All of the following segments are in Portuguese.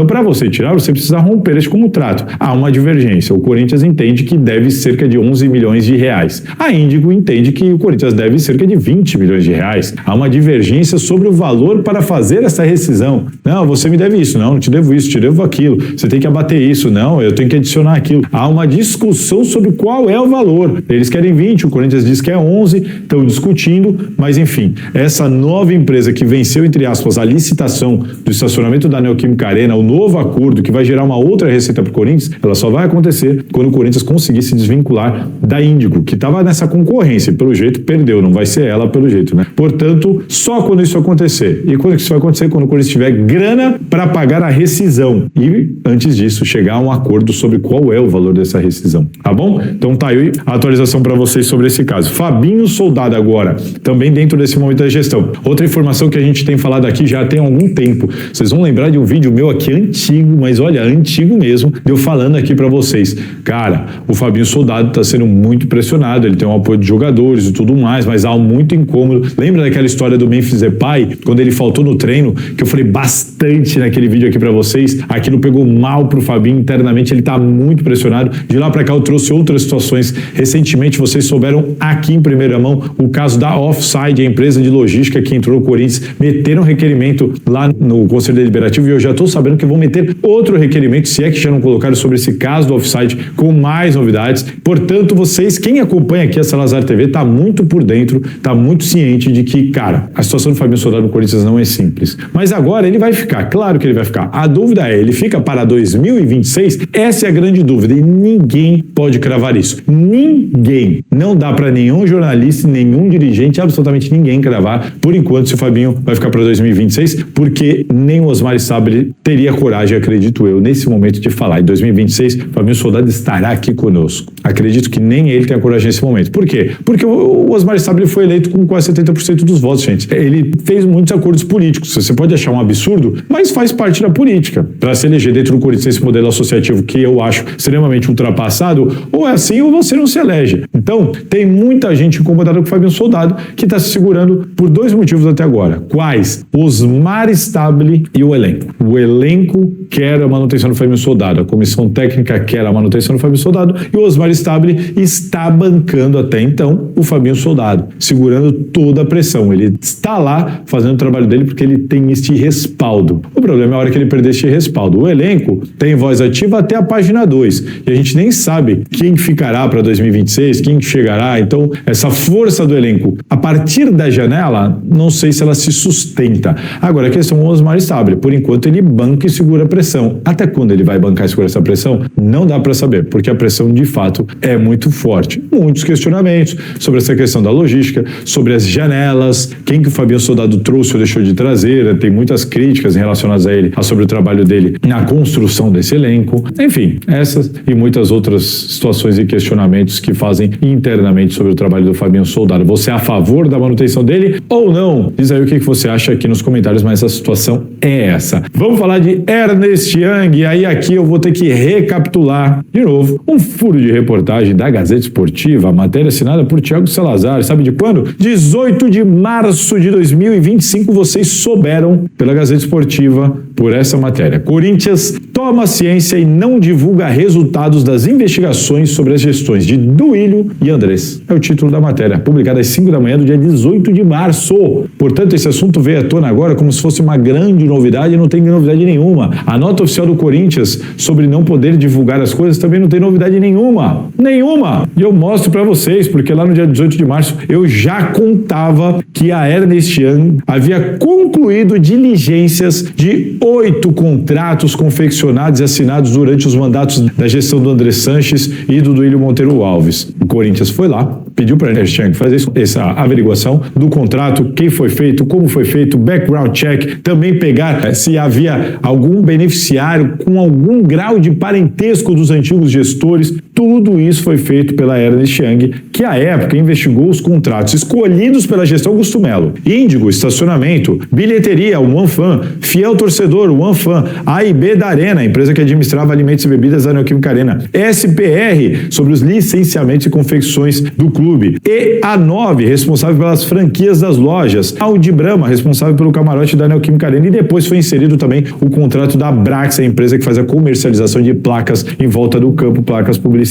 Então, para você tirar, você precisa romper esse contrato. Há uma divergência. O Corinthians entende que deve cerca de 11 milhões de reais. A Índigo entende que o Corinthians deve cerca de 20 milhões de reais. Há uma divergência sobre o valor para fazer essa rescisão. Não, você me deve isso. Não, não te devo isso, te devo aquilo. Você tem que abater isso. Não, eu tenho que adicionar aquilo. Há uma discussão sobre qual é o valor. Eles querem 20, o Corinthians diz que é 11, estão discutindo, mas enfim, essa nova empresa que venceu, entre aspas, a licitação do estacionamento da Neoquímica Arena, o novo acordo que vai gerar uma outra receita para o Corinthians, ela só vai acontecer quando o Corinthians conseguir se desvincular da Índigo, que estava nessa concorrência, pelo jeito perdeu, não vai ser ela pelo jeito, né? Portanto, só quando isso acontecer. E quando isso vai acontecer? Quando o Corinthians tiver grana para pagar a rescisão. E, antes disso, chegar a um acordo sobre qual é o valor dessa rescisão. Tá bom? Então tá aí a atualização para vocês sobre esse caso. Fabinho Soldado agora, também dentro desse momento da gestão. Outra informação que a gente tem falado aqui já tem algum tempo. Vocês vão lembrar de um vídeo meu aqui antigo, mas olha, antigo mesmo, de eu falando aqui para vocês. Cara, o Fabinho Soldado está sendo muito pressionado, ele tem um apoio de jogadores e tudo mais, mas há muito incômodo. Lembra daquela história do Memphis Depay, quando ele faltou no treino, que eu falei bastante naquele vídeo aqui para vocês? Aquilo pegou mal pro Fabinho internamente, ele tá muito pressionado. De lá para cá eu trouxe outras situações. Recentemente vocês souberam aqui em primeira mão o caso da Offside, a empresa de logística que entrou no Corinthians, meteram um requerimento lá no Conselho Deliberativo e eu já estou sabendo que vão meter outro requerimento, se é que já não colocaram, sobre esse caso do Offside, com mais novidades. Portanto, vocês, quem acompanha aqui a Salazar TV, tá muito por dentro, tá muito ciente de que, cara, a situação do Fabinho Soldado no Corinthians não é simples. Mas agora ele vai ficar, claro que ele vai ficar. A dúvida é, ele fica para 2026? Essa é a grande dúvida e ninguém pode cravar isso. Ninguém. Não dá para nenhum jornalista, nenhum dirigente, absolutamente ninguém cravar, por enquanto, se o Fabinho vai ficar para 2026, porque nem o Osmar Stabile teria coragem, acredito eu, nesse momento de falar. Em 2026, o Fabinho Soldado estará aqui conosco. Acredito que nem ele tenha coragem nesse momento. Por quê? Porque o Osmar Stabile foi eleito com quase 70% dos votos, gente. Ele fez muitos acordos políticos. Você pode achar um absurdo, mas faz parte da política. Para se eleger dentro do Corinthians esse modelo associativo que eu acho extremamente ultrapassado, ou é assim ou você não se elege. Então, tem muita gente incomodada com o Fabinho Soldado que está se segurando por dois motivos até agora. Quais? Osmar Stabile e o elenco. O elenco quer a manutenção do Fabinho Soldado, a comissão técnica quer a manutenção do Fabinho Soldado e o Osmar Stabile está bancando até então o Fabinho Soldado, segurando toda a pressão. Ele está lá fazendo o trabalho dele porque ele tem este respaldo. O problema é a hora que ele perder este respaldo. O elenco tem voz ativa até a página 2 e a gente nem sabe quem ficará para 2026, quem chegará. Então, essa força do elenco, a partir da janela, não sei se ela se sustenta. Agora, a questão é o Osmar Stabile. Por enquanto, ele banca e segura a pressão. Até quando ele vai bancar e segurar essa pressão? Não dá para saber, porque a pressão, de fato, é muito forte. Muitos questionamentos sobre essa questão da logística, sobre as janelas, quem que o Fabinho Soldado trouxe ou deixou de trazer. Tem muitas críticas relacionadas a ele, sobre o trabalho dele na construção desse elenco. Enfim, essas e muitas outras situações e questionamentos que fazem internamente sobre o trabalho do Fabinho Soldado. Você é a favor da manutenção dele ou não? Diz aí o que você acha aqui nos comentários, mas a situação é essa. Vamos falar de Ernest Young, e aí aqui eu vou ter que recapitular de novo um furo de reportagem da Gazeta Esportiva, a matéria assinada por Thiago Salazar. Sabe de quando? 18 de março de 2025, vocês souberam pela Gazeta Esportiva por essa matéria. Corinthians toma ciência e não divulga resultados das investigações sobre as gestões de Duílio e Andrés. É o título da matéria, publicada às 5 da manhã do dia 18 de março. Portanto, esse assunto veio à tona agora como se fosse uma grande novidade, e não tem novidade nenhuma. A nota oficial do Corinthians sobre não poder divulgar as coisas também não tem novidade nenhuma. Nenhuma! E eu mostro pra vocês, porque lá no dia 18 de março eu já contava que a Ernest Young havia concluído diligências de 8 contratos confeccionados e assinados durante os mandatos da gestão do André Sanches e do Duílio Monteiro Alves. O Corinthians foi lá, pediu para a Ernest Young fazer essa averiguação do contrato, quem foi feito, como foi feito, background check, também pegar se havia algum beneficiário com algum grau de parentesco dos antigos gestores. Tudo isso foi feito pela Ernst Young, que à época investigou os contratos escolhidos pela gestão Augusto Melo. Índigo, estacionamento, bilheteria, o OneFan, fiel torcedor, o OneFan, A e B da Arena, empresa que administrava alimentos e bebidas da Neoquímica Arena, SPR, sobre os licenciamentos e confecções do clube, e A9, responsável pelas franquias das lojas, Audi Brahma, responsável pelo camarote da Neoquímica Arena, e depois foi inserido também o contrato da Brax, a empresa que faz a comercialização de placas em volta do campo, placas publicitárias.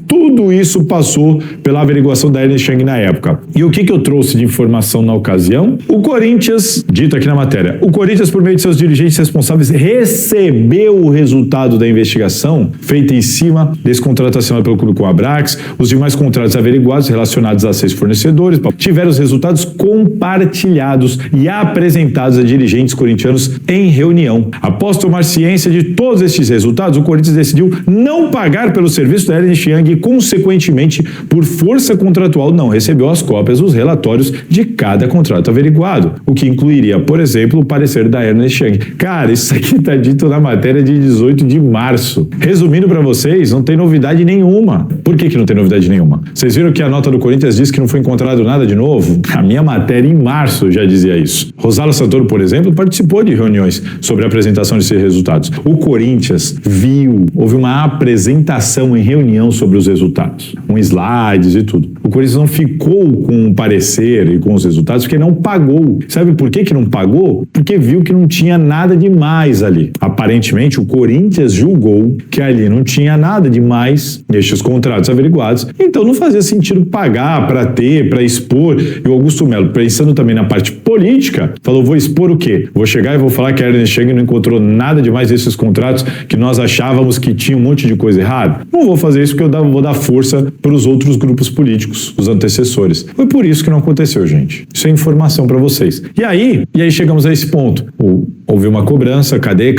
Tudo isso passou pela averiguação da Ernst Young na época. E o que eu trouxe de informação na ocasião? O Corinthians, dito aqui na matéria, o Corinthians, por meio de seus dirigentes responsáveis, recebeu o resultado da investigação feita em cima desse contrato assinado pelo clube com a Brax. Os demais contratos averiguados relacionados a 6 fornecedores tiveram os resultados compartilhados e apresentados a dirigentes corintianos em reunião. Após tomar ciência de todos estes resultados, o Corinthians decidiu não pagar pelo serviço da Ernst Young e, consequentemente, por força contratual, não recebeu as cópias dos relatórios de cada contrato averiguado, o que incluiria, por exemplo, o parecer da Ernst Young. Cara, isso aqui está dito na matéria de 18 de março. Resumindo para vocês, não tem novidade nenhuma. Por que não tem novidade nenhuma? Vocês viram que a nota do Corinthians diz que não foi encontrado nada de novo? A minha matéria em março já dizia isso. Rosala Santoro, por exemplo, participou de reuniões sobre a apresentação desses resultados. O Corinthians houve uma apresentação em reunião sobre os resultados, com slides e tudo. O Corinthians não ficou com o parecer e com os resultados porque não pagou. Sabe por que não pagou? Porque viu que não tinha nada demais ali. Aparentemente, o Corinthians julgou que ali não tinha nada demais nestes contratos averiguados, então não fazia sentido pagar para expor. E o Augusto Melo, pensando também na parte política, falou, vou expor o quê? Vou chegar e vou falar que a Ernst Young não encontrou nada demais nesses contratos que nós achávamos que tinha um monte de coisa errada. Não vou fazer isso porque eu vou dar força para os outros grupos políticos, os antecessores. Foi por isso que não aconteceu, gente. Isso é informação para vocês. E aí chegamos a esse ponto. Houve uma cobrança, cadê?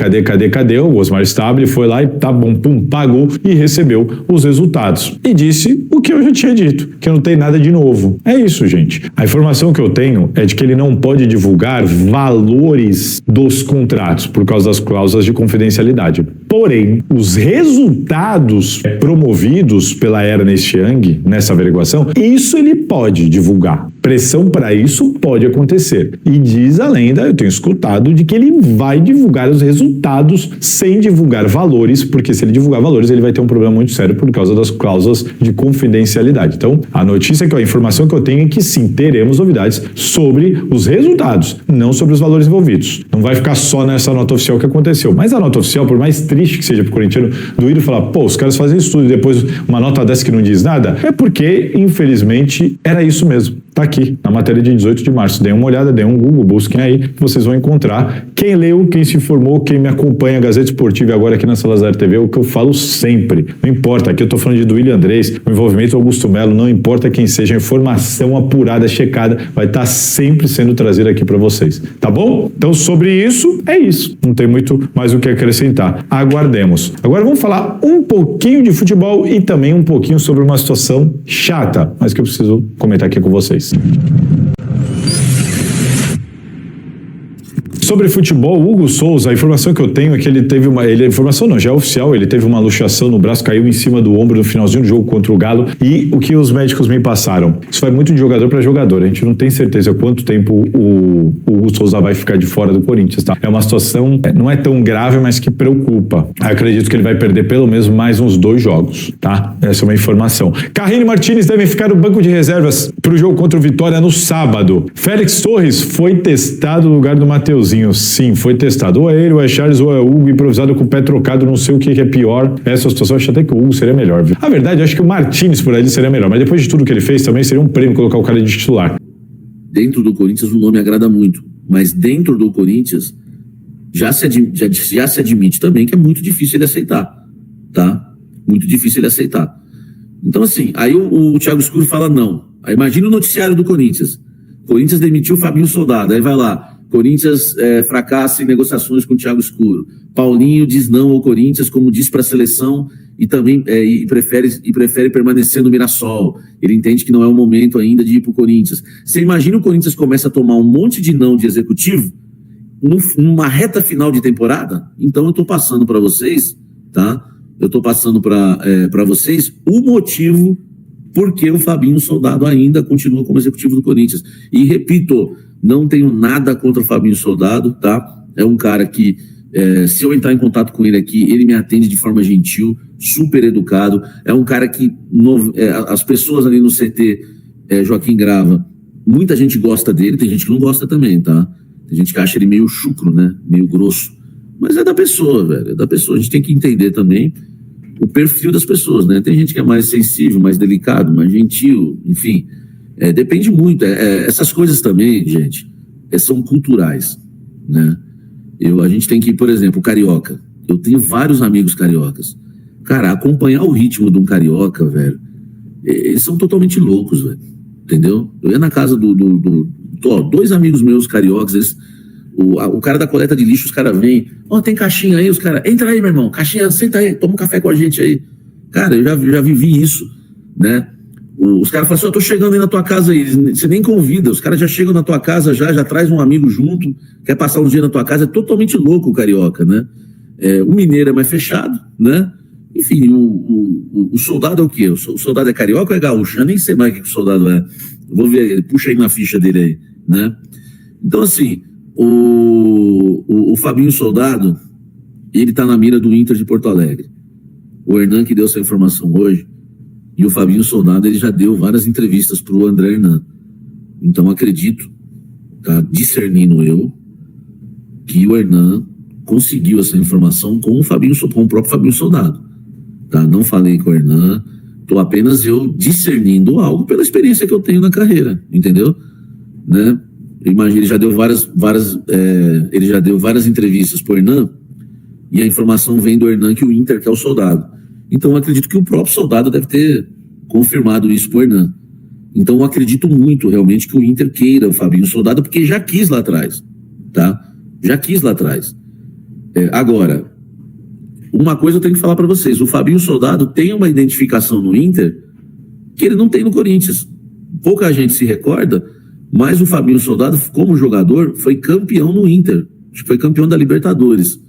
O Osmar Stabile foi lá e tá bom, pagou e recebeu os resultados. E disse o que eu já tinha dito, que não tem nada de novo. É isso, gente. A informação que eu tenho é de que ele não pode divulgar valores dos contratos por causa das cláusulas de confidencialidade. Porém, os resultados promovidos pela Ernst Young nessa averiguação, isso ele pode divulgar. Pressão para isso pode acontecer. E diz a lenda, eu tenho escutado, de que ele vai divulgar os resultados sem divulgar valores, porque se ele divulgar valores, ele vai ter um problema muito sério por causa das cláusulas de confidencialidade. Então, a informação que eu tenho é que sim, teremos novidades sobre os resultados, não sobre os valores envolvidos. Não vai ficar só nessa nota oficial que aconteceu. Mas a nota oficial, por mais triste que seja pro corintiano, doído falar, os caras fazem isso tudo e depois uma nota dessa que não diz nada, é porque, infelizmente, era isso mesmo. Tá aqui, na matéria de 18 de março. Deem uma olhada, deem um Google, busquem aí, que vocês vão encontrar. Quem leu, quem se informou, quem me acompanha a Gazeta Esportiva e agora aqui na Salazar TV, é o que eu falo sempre. Não importa, aqui eu tô falando de William Andrés, o envolvimento do Augusto Melo, não importa quem seja, a informação apurada, checada, vai estar sempre sendo trazida aqui para vocês. Tá bom? Então, sobre isso, é isso. Não tem muito mais o que acrescentar. Aguardemos. Agora vamos falar um pouquinho de futebol e também um pouquinho sobre uma situação chata, mas que eu preciso comentar aqui com vocês. Sobre futebol, Hugo Souza, a informação que eu tenho é que ele teve informação não, já é oficial, ele teve uma luxação no braço, caiu em cima do ombro no finalzinho do jogo contra o Galo, e o que os médicos me passaram, isso vai muito de jogador para jogador, a gente não tem certeza quanto tempo o Hugo Souza vai ficar de fora do Corinthians, tá? É uma situação, não é tão grave, mas que preocupa. Acredito que ele vai perder pelo menos mais uns 2 jogos, tá? Essa é uma informação. Carrinho e Martínez devem ficar no banco de reservas para o jogo contra o Vitória no sábado. Félix Torres foi testado no lugar do Mateuzinho. Sim, foi testado. Ou é ele, ou é Charles, ou é Hugo, improvisado com o pé trocado, não sei o que é pior. Essa situação, eu acho até que o Hugo seria melhor. Viu? A verdade, eu acho que o Martínez por ali seria melhor, mas depois de tudo que ele fez, também seria um prêmio colocar o cara de titular. Dentro do Corinthians o nome agrada muito, mas dentro do Corinthians já se admite também que é muito difícil ele aceitar, tá? Muito difícil ele aceitar. Então assim, aí o Thiago Escuro fala não. Aí imagina o noticiário do Corinthians. Corinthians demitiu o Fabinho Soldado, aí vai lá. Corinthians fracassa em negociações com o Thiago Escuro. Paulinho diz não ao Corinthians, como disse para a seleção, e também prefere permanecer no Mirassol. Ele entende que não é o momento ainda de ir para o Corinthians. Você imagina o Corinthians começa a tomar um monte de não de executivo numa reta final de temporada? Então eu estou passando para vocês, tá? eu estou passando para vocês o motivo por que o Fabinho Soldado ainda continua como executivo do Corinthians. E repito, não tenho nada contra o Fabinho Soldado, tá? É um cara que, se eu entrar em contato com ele aqui, ele me atende de forma gentil, super educado. É um cara que as pessoas ali no CT Joaquim Grava, muita gente gosta dele, tem gente que não gosta também, tá? Tem gente que acha ele meio chucro, né? Meio grosso. Mas é da pessoa, velho. É da pessoa. A gente tem que entender também o perfil das pessoas, né? Tem gente que é mais sensível, mais delicado, mais gentil, enfim. Depende muito. Essas coisas também, gente, são culturais, né? A gente tem que, por exemplo, carioca. Eu tenho vários amigos cariocas. Cara, acompanhar o ritmo de um carioca, velho, eles são totalmente loucos, velho. Entendeu? Eu ia na casa dois amigos meus cariocas, o cara da coleta de lixo, os caras vêm, tem caixinha aí, os caras, entra aí, meu irmão, caixinha, senta aí, toma um café com a gente aí. Cara, eu já vivi isso, né? Os caras falam assim, eu tô chegando aí na tua casa aí, você nem convida, os caras já chegam na tua casa, já traz um amigo junto, quer passar um dia na tua casa, é totalmente louco o carioca, né? O mineiro é mais fechado, né? Enfim, o soldado é o quê? O soldado é carioca ou é gaúcho? Eu nem sei mais o que o soldado é. Vou ver, puxa aí na ficha dele aí, né? Então, assim, o Fabinho Soldado, ele tá na mira do Inter de Porto Alegre. O Hernan que deu essa informação hoje, e o Fabinho Soldado, ele já deu várias entrevistas pro André Hernan. Então, acredito, tá discernindo eu, que o Hernan conseguiu essa informação com o próprio Fabinho Soldado. Tá? Não falei com o Hernan, estou apenas eu discernindo algo pela experiência que eu tenho na carreira, entendeu? Né? Ele já deu várias entrevistas para o Hernan, e a informação vem do Hernan que o Inter quer o Soldado. Então eu acredito que o próprio Soldado deve ter confirmado isso para o Hernan. Então eu acredito muito realmente que o Inter queira o Fabinho Soldado, porque já quis lá atrás, tá? Já quis lá atrás. Agora, uma coisa eu tenho que falar para vocês, o Fabinho Soldado tem uma identificação no Inter que ele não tem no Corinthians. Pouca gente se recorda, mas o Fabinho Soldado, como jogador, foi campeão no Inter. Acho que foi campeão da Libertadores.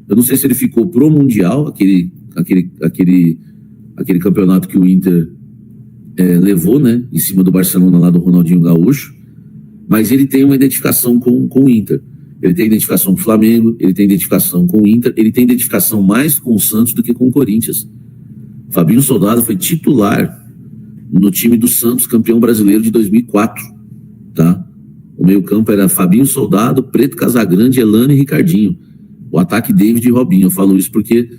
Eu não sei se ele ficou pro Mundial, aquele campeonato que o Inter levou, né, em cima do Barcelona lá do Ronaldinho Gaúcho, mas ele tem uma identificação com o Inter. Ele tem identificação com o Flamengo, ele tem identificação com o Inter, ele tem identificação mais com o Santos do que com o Corinthians. Fabinho Soldado foi titular no time do Santos, campeão brasileiro de 2004, tá? O meio-campo era Fabinho Soldado, Preto Casagrande, Elano e Ricardinho. O ataque David e Robinho. Eu falo isso porque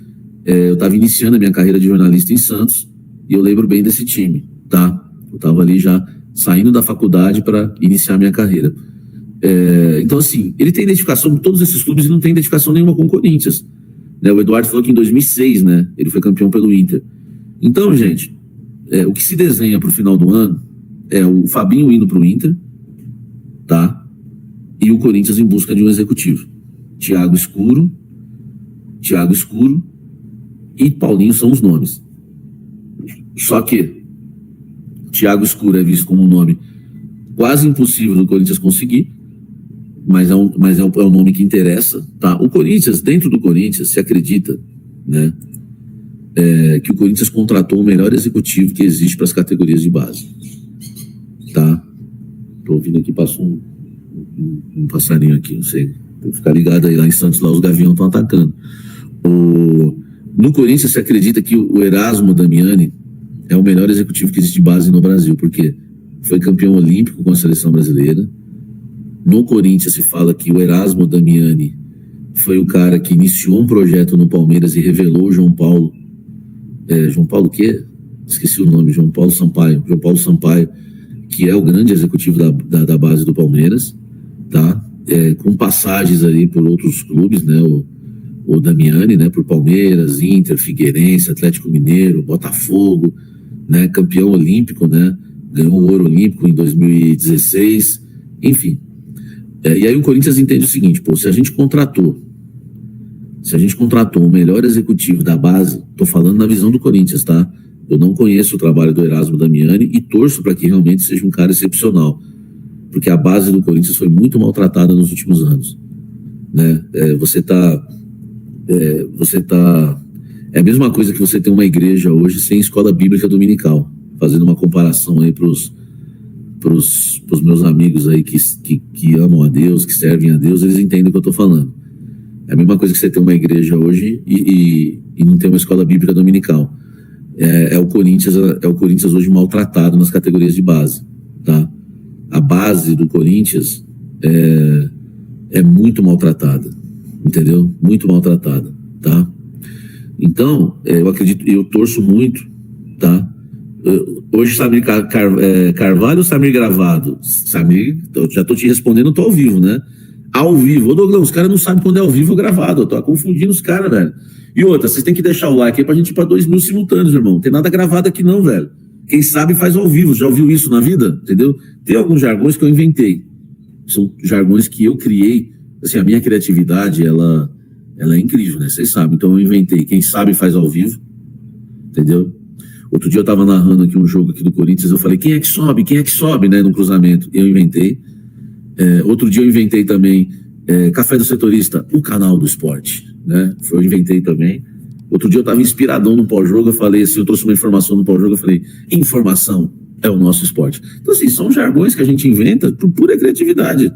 eu estava iniciando a minha carreira de jornalista em Santos e eu lembro bem desse time, tá? Eu estava ali já saindo da faculdade para iniciar a minha carreira. Então, assim, ele tem identificação com todos esses clubes e não tem identificação nenhuma com o Corinthians. Né? O Eduardo falou que em 2006, né, ele foi campeão pelo Inter. Então, gente, o que se desenha para o final do ano é o Fabinho indo para o Inter, tá? E o Corinthians em busca de um executivo. Thiago Escuro e Paulinho são os nomes. Só que Thiago Escuro é visto como um nome quase impossível do Corinthians conseguir, mas é um nome que interessa, tá? O Corinthians, dentro do Corinthians, se acredita, né, que o Corinthians contratou o melhor executivo que existe para as categorias de base, tá? Tô ouvindo aqui, passou um passarinho aqui, não sei, tem que ficar ligado aí, lá em Santos, lá os gaviões estão atacando. No Corinthians se acredita que o Erasmo Damiani é o melhor executivo que existe de base no Brasil, porque foi campeão olímpico com a seleção brasileira. No Corinthians se fala que o Erasmo Damiani foi o cara que iniciou um projeto no Palmeiras e revelou o João Paulo. João Paulo o quê? Esqueci o nome, João Paulo Sampaio, que é o grande executivo da base do Palmeiras, tá? Com passagens aí por outros clubes, né? O Damiani, né? Por Palmeiras, Inter, Figueirense, Atlético Mineiro, Botafogo, né? Campeão olímpico, né? Ganhou o ouro olímpico em 2016, enfim. E aí o Corinthians entende o seguinte, se a gente contratou o melhor executivo da base, tô falando na visão do Corinthians, tá? Eu não conheço o trabalho do Erasmo Damiani e torço para que realmente seja um cara excepcional, porque a base do Corinthians foi muito maltratada nos últimos anos, né? É a mesma coisa que você ter uma igreja hoje sem escola bíblica dominical. Fazendo uma comparação aí pros meus amigos aí que amam a Deus, que servem a Deus, eles entendem o que eu tô falando. É a mesma coisa que você ter uma igreja hoje e não ter uma escola bíblica dominical. É o Corinthians hoje maltratado nas categorias de base, tá? A base do Corinthians é muito maltratada, entendeu? Muito maltratada, tá? Então, eu acredito, eu torço muito, tá? Hoje Samir Carvalho ou Samir Gravado? Samir, eu já tô te respondendo, eu tô ao vivo, né? Ao vivo. Ô Douglas, os caras não sabem quando é ao vivo ou gravado, eu tô confundindo os caras, velho. E outra, vocês têm que deixar o like aí pra gente ir pra 2.000 simultâneos, irmão. Não tem nada gravado aqui não, velho. Quem sabe faz ao vivo. Já ouviu isso na vida? Entendeu? Tem alguns jargões que eu inventei. São jargões que eu criei. Assim, a minha criatividade, ela é incrível, né? Vocês sabem. Então eu inventei. Quem sabe faz ao vivo. Entendeu? Outro dia eu tava narrando aqui um jogo aqui do Corinthians. Eu falei, quem é que sobe? Quem é que sobe, né? No cruzamento. Eu inventei. Outro dia eu inventei também Café do Setorista, o canal do esporte, né? Eu inventei também. Outro dia eu tava inspiradão no pós-jogo, eu falei assim, eu trouxe uma informação no pós-jogo, eu falei, informação é o nosso esporte. Então assim, são jargões que a gente inventa por pura criatividade.